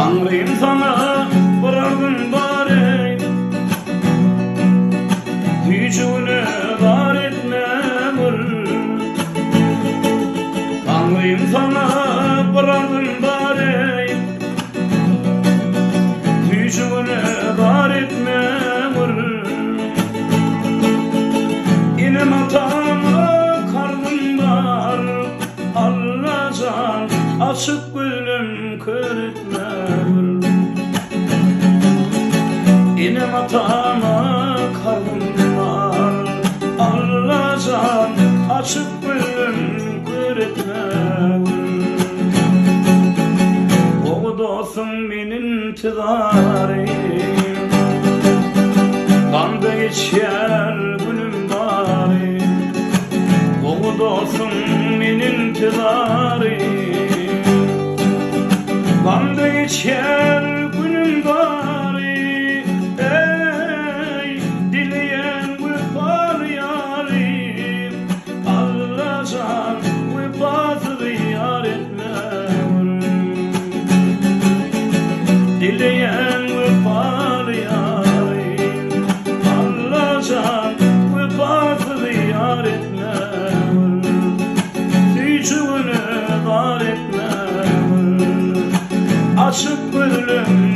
Tanrıyım sana bırakın bari, gücünü dar etmemir. Tanrıyım sana bırakın bari, gücünü dar etmemir. İnim atama karnım var, Allah'can açık gülüm kör etmemir. İnim atama karnım var, Allah'can açık gülüm kör etmemir. O dostum benim tidarim, kanda geçer gülüm bari. O dostum benim tidarim, kanda geçer gülüm bari. Ey dileyen vefar yarim, Allah'can vefasını yar etmem. Dileyen vefar yarim, Allah'can vefasını yar etmem. Gücünü dar etmem. Açık gülüm